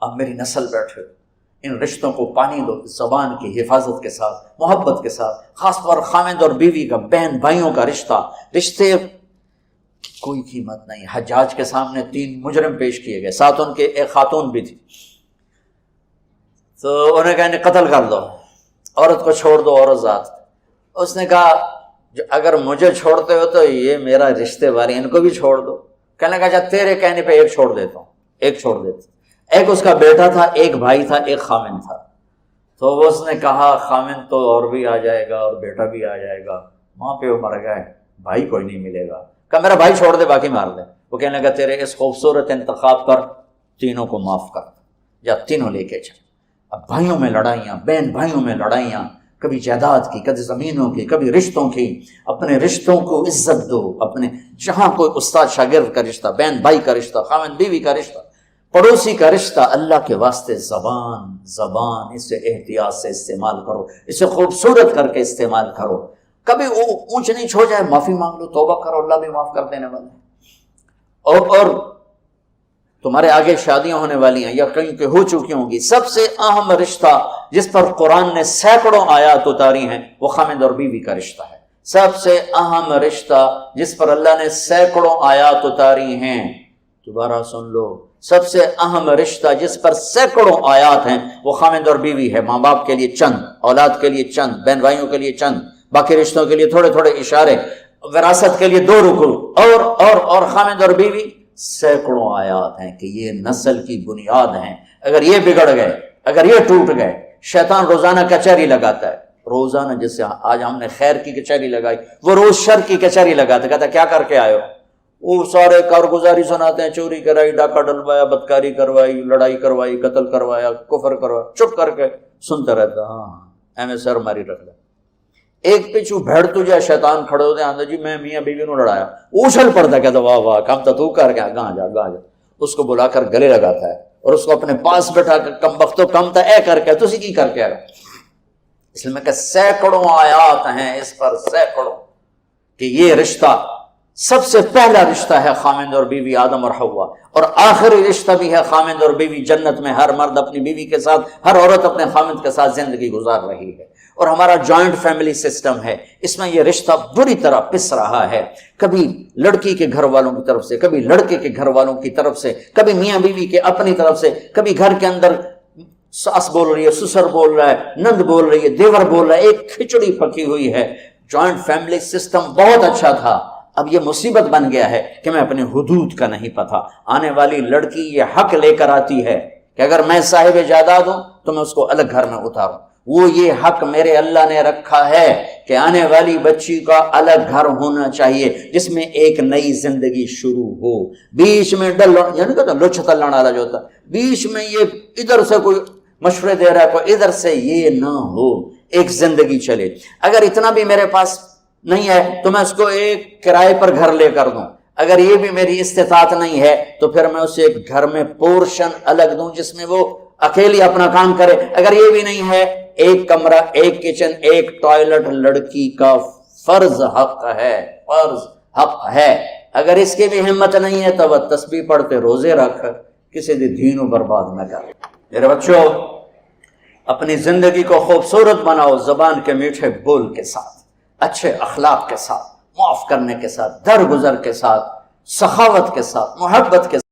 اب میری نسل بیٹھے، ان رشتوں کو پانی دو زبان کی حفاظت کے ساتھ، محبت کے ساتھ، خاص طور خامد اور بیوی کا، بہن بھائیوں کا رشتہ، رشتے کی کوئی قیمت نہیں۔ حجاج کے سامنے 3 مجرم پیش کیے گئے، ساتھ ان کے ایک خاتون بھی تھی، تو انہیں کہا انہیں قتل کر دو، عورت کو چھوڑ دو، عورت ذات۔ اس نے کہا اگر مجھے چھوڑتے ہو تو یہ میرا رشتے والی، ان کو بھی چھوڑ دو۔ کہنے لگا اچھا تیرے کہنے پہ ایک چھوڑ دیتا ہوں، ایک چھوڑ دیتا۔ ایک اس کا بیٹا تھا، ایک بھائی تھا، ایک خامن تھا۔ تو وہ اس نے کہا خامن تو اور بھی آ جائے گا اور بیٹا بھی آ جائے گا، وہاں پہ وہ مر گئے، بھائی کوئی نہیں ملے گا۔ کہا میرا بھائی چھوڑ دے، باقی مار دے۔ وہ کہنے لگا تیرے اس خوبصورت انتخاب پر تینوں کو معاف کر، یا تینوں لے کے چل۔ اب بھائیوں میں لڑائیاں، بہن بھائیوں میں لڑائیاں، کبھی جائیداد کی، کبھی زمینوں کی، کبھی رشتوں کی۔ اپنے رشتوں کو عزت دو، اپنے جہاں کوئی استاد شاگرد کا رشتہ، بہن بھائی کا رشتہ، خاوند بیوی کا رشتہ، پڑوسی کا رشتہ، اللہ کے واسطے زبان اسے احتیاط سے استعمال کرو، اسے خوبصورت کر کے استعمال کرو۔ کبھی وہ اونچ نیچ ہو جائے، معافی مانگ لو، توبہ کرو، اللہ بھی معاف کر دینے والا ہے۔ اور تمہارے آگے شادیاں ہونے والی ہیں یا کہیں کہ ہو چکی ہوں گی، سب سے اہم رشتہ جس پر قرآن نے سینکڑوں آیات اتاری ہیں وہ خامد اور بیوی کا رشتہ ہے۔ سب سے اہم رشتہ جس پر اللہ نے سینکڑوں آیات اتاری ہیں، دوبارہ سن لو، سب سے اہم رشتہ جس پر سینکڑوں آیات ہیں وہ خامد اور بیوی ہے۔ ماں باپ کے لیے چند، اولاد کے لیے چند، بہن بھائیوں کے لیے چند، باقی رشتوں کے لیے تھوڑے تھوڑے اشارے، وراثت کے لیے 2 رکن، اور خامد اور بیوی سینکڑوں آیات ہیں کہ یہ نسل کی بنیاد ہیں۔ اگر یہ بگڑ گئے، اگر یہ ٹوٹ گئے، شیطان روزانہ کچہری لگاتا ہے، روزانہ، جس سے آج ہم نے خیر کی کچہری لگائی، وہ روز شر کی کچہری لگاتا ہے، کہتا ہے کیا کر کے آئے ہو؟ وہ سارے کارگزاری سناتے ہیں، چوری کرائی، ڈاکہ ڈلوایا، بدکاری کروائی، لڑائی کروائی، قتل کروایا، کفر کروایا، چپ کر کے سنتا رہتا، ہاں ایویں سر ماری رکھ لے۔ ایک پچھو بھیڑ تجھے شیطان کھڑے ہوتے ہیں، جی میں میاں بیوی نو لڑایا، اچھل پڑتا، کہتا واہ واہ کام تو کر گیا، گاں جا گاں جا۔ اس کو بلا کر گلے لگاتا ہے اور اس کو اپنے پاس بیٹھا کر کم بختو کم تھا اے کر کے تسی کی کر کے آئے۔ اس لیے میں کہ سینکڑوں آیات ہیں اس پر، سینکڑوں، کہ یہ رشتہ سب سے پہلا رشتہ ہے خامند اور بیوی، آدم اور حوا، اور آخری رشتہ بھی ہے خامند اور بیوی۔ جنت میں ہر مرد اپنی بیوی کے ساتھ، ہر عورت اپنے خامند کے ساتھ زندگی گزار رہی ہے، اور ہمارا جوائنٹ فیملی سسٹم ہے، اس میں یہ رشتہ بری طرح پس رہا ہے، کبھی لڑکی کے گھر والوں کی طرف سے، کبھی لڑکے کے گھر والوں کی طرف سے، کبھی میاں بیوی کے اپنی طرف سے، کبھی گھر کے اندر ساس بول رہی ہے، سسر بول رہا ہے، نند بول رہی ہے، دیور بول رہا ہے، ایک کھچڑی پکی ہوئی ہے۔ جوائنٹ فیملی سسٹم بہت اچھا تھا، اب یہ مصیبت بن گیا ہے کہ میں اپنے حدود کا نہیں پتہ۔ آنے والی لڑکی یہ حق لے کر آتی ہے کہ اگر میں صاحب جائیداد ہوں تو میں اس کو الگ گھر میں اتاروں، وہ یہ حق میرے اللہ نے رکھا ہے کہ آنے والی بچی کا الگ گھر ہونا چاہیے جس میں ایک نئی زندگی شروع ہو۔ بیچ میں یعنی کہ لچ تلن والا جو ہوتا ہے، بیچ میں یہ ادھر سے کوئی مشورے دے رہا ہے، کوئی ادھر سے، یہ نہ ہو، ایک زندگی چلے۔ اگر اتنا بھی میرے پاس نہیں ہے تو میں اس کو ایک کرائے پر گھر لے کر دوں، اگر یہ بھی میری استطاعت نہیں ہے تو پھر میں اسے ایک گھر میں پورشن الگ دوں جس میں وہ اکیلی اپنا کام کرے، اگر یہ بھی نہیں ہے ایک کمرہ، ایک کچن، ایک ٹوائلٹ لڑکی کا فرض حق ہے، فرض حق ہے۔ اگر اس کی بھی ہمت نہیں ہے تو وہ تسبیح پڑھتے روزے رکھ، کسی دی دینوں برباد نہ کر۔ میرے بچوں، اپنی زندگی کو خوبصورت بناؤ، زبان کے میٹھے بول کے ساتھ، اچھے اخلاق کے ساتھ، معاف کرنے کے ساتھ، درگزر کے ساتھ، سخاوت کے ساتھ، محبت کے ساتھ۔